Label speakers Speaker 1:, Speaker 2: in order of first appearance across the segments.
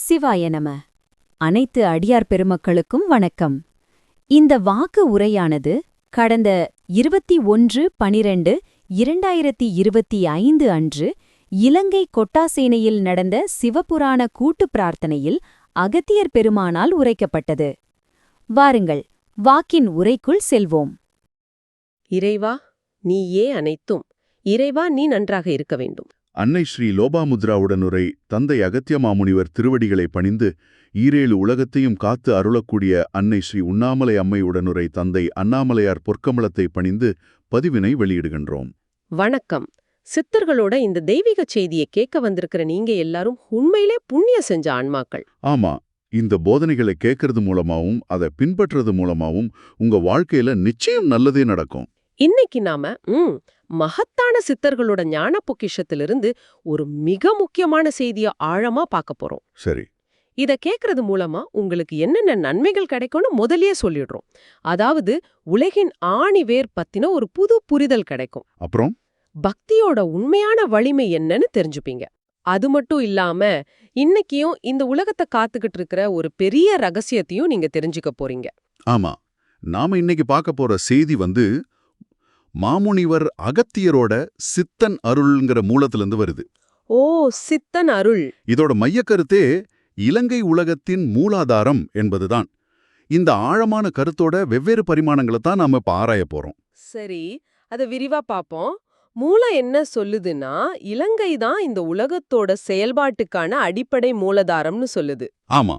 Speaker 1: சிவாய நம. அனைத்து அடியார் பெருமக்களுக்கும் வணக்கம். இந்த வாக்கு உரையானது கடந்த 21/12/2025 அன்று இலங்கை கொட்டாசேனையில் நடந்த சிவபுராண கூட்டுப் பிரார்த்தனையில் அகத்தியர் பெருமானால் உரைக்கப்பட்டது. வாருங்கள், வாக்கின் உரைக்குள் செல்வோம்.
Speaker 2: இறைவா, நீயே அனைத்தும். இறைவா, நீ நன்றாக இருக்க வேண்டும்.
Speaker 3: அன்னை ஸ்ரீ லோபாமுத்ரா உடனுரை தந்தை அகத்திய மாமுனிவர் திருவடிகளை பணிந்து ஈரேழு உலகத்தையும் காத்து அருளக்கூடிய அன்னை ஸ்ரீ உண்ணாமலை அம்மை உடனுரை தந்தை அண்ணாமலையார் பொற்கமலத்தை பணிந்து பதிவினை வெளியிடுகின்றோம்.
Speaker 2: வணக்கம். சித்தர்களோட இந்த தெய்வீக செய்தியை கேட்க வந்திருக்கிற நீங்க எல்லாரும் உண்மையிலே புண்ணிய செஞ்ச ஆன்மாக்கள்.
Speaker 3: ஆமா, இந்த போதனைகளை கேட்கறது மூலமாவும் அதை பின்பற்றுறது மூலமாவும் உங்க வாழ்க்கையில நிச்சயம் நல்லதே நடக்கும்.
Speaker 2: இன்னைக்கு நாம மகத்தான சித்தர்களோட ஞான பொக்கிஷத்திலிருந்து ஒரு மிக முக்கியமான செய்திய ஆழமா பார்க்க போறோம்.
Speaker 3: சரி.
Speaker 2: இத கேட்கறது மூலமா உங்களுக்கு என்னென்ன நன்மைகள் கிடைக்கும்னு முதலியே சொல்லிடுறோம். அதாவது உலகின் ஆணிவேர் பத்தின ஒரு புது புரிதல் கிடைக்கும்.
Speaker 3: அப்புறம்
Speaker 2: பக்தியோட உண்மையான வலிமை என்னன்னு தெரிஞ்சுப்பீங்க. அது மட்டும் இல்லாம இன்னைக்கும் இந்த உலகத்தை காத்துக்கிட்டு இருக்கிற ஒரு பெரிய ரகசியத்தையும் நீங்க தெரிஞ்சுக்க போறீங்க.
Speaker 3: ஆமா, நாம இன்னைக்கு பார்க்க போற செய்தி மாமுனிவர் அகத்தியரோட சித்தன் அருள்ங்கிற மூலத்திலிருந்து வருது.
Speaker 2: ஓ, சித்தன் அருள்.
Speaker 3: இதோட மையக்கருத்தே இலங்கை உலகத்தின் மூலாதாரம் என்பதுதான். இந்த ஆழமான கருத்தோட வெவ்வேறு பரிமாணங்களை தான் நாம இப்ப ஆராய போறோம்.
Speaker 2: சரி, அதை விரிவா பாப்போம். மூலம் என்ன சொல்லுதுன்னா, இலங்கை தான் இந்த உலகத்தோட செயல்பாட்டுக்கான அடிப்படை மூலதாரம்னு சொல்லுது.
Speaker 3: ஆமா,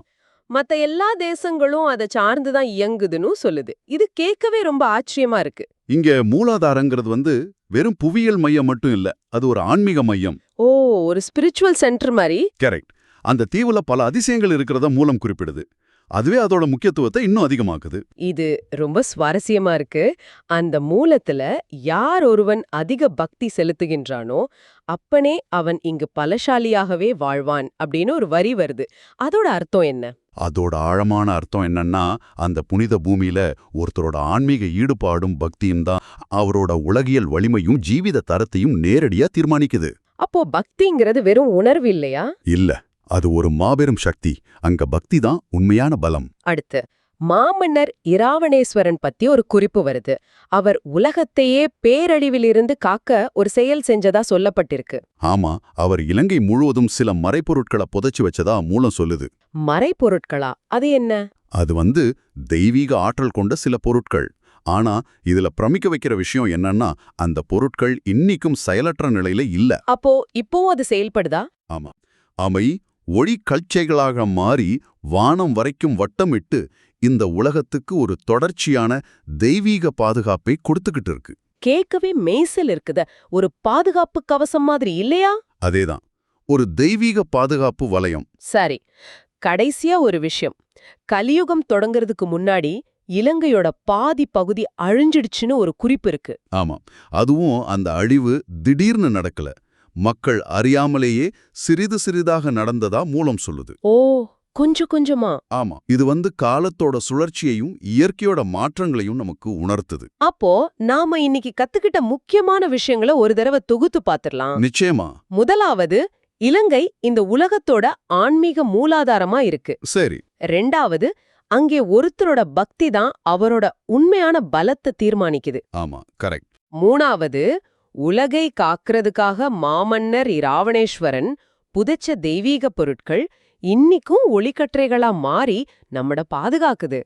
Speaker 2: மத்த எல்லா தேசங்களும் அதை சார்ந்துதான் இயங்குதுன்னு சொல்லுது. இது கேட்கவே ரொம்ப ஆச்சரியமா இருக்கு.
Speaker 3: இங்க மூலாதாரங்கிறது வெறும் புவியியல் மையம் மட்டும் இல்ல, அது ஒரு ஆன்மீக மையம்.
Speaker 2: ஓ, ஒரு ஸ்பிரிச்சுவல் சென்டர் மாதிரி.
Speaker 3: கரெக்ட். அந்த தீவுல பல அதிசயங்கள் இருக்கிறத மூலம் குறிப்பிடுது. அதுவே அதோட முக்கியத்துவத்தை இன்னும் அதிகமாக்குது.
Speaker 2: இது ரொம்ப சுவாரஸ்யமா இருக்கு. அந்த மூலத்துல யார் ஒருவன் அதிக பக்தி செலுத்துகின்றானோ அப்பனே அவன் இங்கு பலசாலியாகவே வாழ்வான் அப்படின்னு ஒரு வரி வருது. அதோட அர்த்தம் என்ன?
Speaker 3: அதோட ஆழமான அர்த்தம் என்னன்னா, அந்த புனித பூமியில ஒருத்தரோட ஆன்மீக ஈடுபாடும் பக்தியும் தான் அவரோட உலகியல் வலிமையும் ஜீவித தரத்தையும் நேரடியா தீர்மானிக்குது.
Speaker 2: அப்போ பக்திங்கிறது வெறும் உணர்வு இல்லையா?
Speaker 3: இல்ல, அது ஒரு மாபெரும் சக்தி. அங்க பக்தி தான் உண்மையான பலம்.
Speaker 2: அடுத்து மாமன்னர் இராவணேஸ்வரன் பத்தி ஒரு குறிப்பு வருது. அவர் உலகத்தையே பேரழிவிலிருந்து காக்க ஒரு செயல் செஞ்சதா சொல்லப்பட்டிருக்கு.
Speaker 3: ஆமா, அவர் இலங்கை முழுவதும் சில மறைப்பொருட்களை புதைச்சு வச்சதா மூலம் சொல்லுது.
Speaker 2: மறைப்பொருட்களா? அது என்ன?
Speaker 3: அது தெய்வீக ஆற்றல் கொண்ட சில பொருட்கள். ஆனா இதுல பிரமிக்க வைக்கிற விஷயம் என்னன்னா, அந்த பொருட்கள் இன்னிக்கும் செயலற்ற நிலையில இல்ல.
Speaker 2: அப்போ இப்போவும் அது செயல்படுதா?
Speaker 3: ஆமா, அவை ஒளி கல்ச்சைகளாக மாறி வானம் வரைக்கும் வட்டமிட்டு இந்த உலகத்துக்கு ஒரு தொடர்ச்சியான தெய்வீக பாதுகாப்பை கொடுத்துக்கிட்டு இருக்கு.
Speaker 2: கேட்கவே மேய்சல் இருக்குத. ஒரு பாதுகாப்பு கவசம் மாதிரி இல்லையா?
Speaker 3: அதேதான், ஒரு தெய்வீக பாதுகாப்பு வலயம்.
Speaker 2: சரி, கடைசியா ஒரு விஷயம். கலியுகம் தொடங்கிறதுக்கு முன்னாடி இலங்கையோட பாதி பகுதி அழிஞ்சிடுச்சுன்னு ஒரு குறிப்பு இருக்கு.
Speaker 3: ஆமா, அதுவும் அந்த அழிவு திடீர்னு நடக்கல, மக்கள் அறியாமலேயே சிறிது சிறிதாக நடந்ததா மூலம் சொல்லுது.
Speaker 2: ஓ, கொஞ்சம் கொஞ்சமா.
Speaker 3: ஆமா, இது காலத்தோட சுழற்சியையும் இயற்கையோட மாற்றங்களையும் நமக்கு உணர்த்துது.
Speaker 2: அப்போ நாம இன்னைக்கு கத்துக்கிட்ட முக்கியமான விஷயங்களை ஒரு தடவை தொகுத்து பாத்துடலாம்.
Speaker 3: நிச்சயமா.
Speaker 2: முதலாவது, இலங்கை இந்த உலகத்தோட ஆன்மீக மூலாதாரமா இருக்கு.
Speaker 3: சரி.
Speaker 2: ரெண்டாவது, அங்கே ஒருத்தரோட பக்தி தான் அவரோட உண்மையான பலத்தை தீர்மானிக்குது.
Speaker 3: ஆமா, கரெக்ட்.
Speaker 2: மூணாவது, உலகை காக்கிறதுக்காக மாமன்னர் இராவணேஸ்வரன் புதைச்ச தெய்வீக பொருட்கள் இன்னிக்கும் ஒளிக்கற்றைகளா மாறி நம்மட பாதுகாக்குது.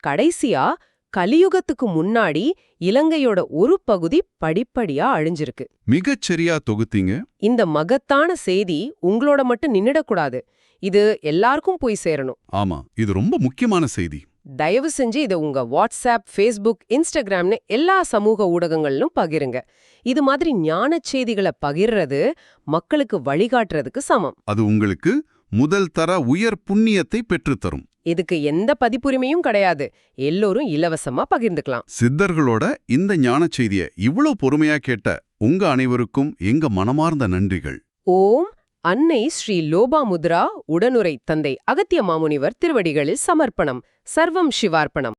Speaker 2: கடைசியா, கலியுகத்துக்கு முன்னாடி இலங்கையோட ஒரு பகுதி படிப்படியா அழிஞ்சிருக்கு.
Speaker 3: மிகச்சரியா தொகுத்தீங்க.
Speaker 2: இந்த மகத்தான செய்தி உங்களோட மட்டும் நின்னுடக்கூடாது. இது எல்லாருக்கும் போய் சேரணும்.
Speaker 3: ஆமா, இது ரொம்ப முக்கியமான செய்தி.
Speaker 2: தயவு செஞ்சு இதை உங்க வாட்ஸ்அப், ஃபேஸ்புக், இன்ஸ்டாகிராம்னு எல்லா சமூக ஊடகங்களிலும் பகிருங்க. இது மாதிரி ஞான செய்திகளை பகிர்றது மக்களுக்கு வழிகாட்டுறதுக்கு சமம்.
Speaker 3: அது உங்களுக்கு முதல் தர உயர் புண்ணியத்தை பெற்றுத்தரும்.
Speaker 2: இதுக்கு எந்த பதிப்புரிமையும் கிடையாது. எல்லோரும் இலவசமா பகிர்ந்துக்கலாம்.
Speaker 3: சித்தர்களோட இந்த ஞான செய்தியை இவ்வளவு பொறுமையா கேட்ட உங்க அனைவருக்கும் எங்க மனமார்ந்த நன்றிகள்.
Speaker 2: ஓம் அன்னை ஸ்ரீ லோபாமுத்ரா உடனுரை தந்தை அகத்திய மாமுனிவர் திருவடிகளில் சமர்ப்பணம். சர்வம் சிவார்ப்பணம்.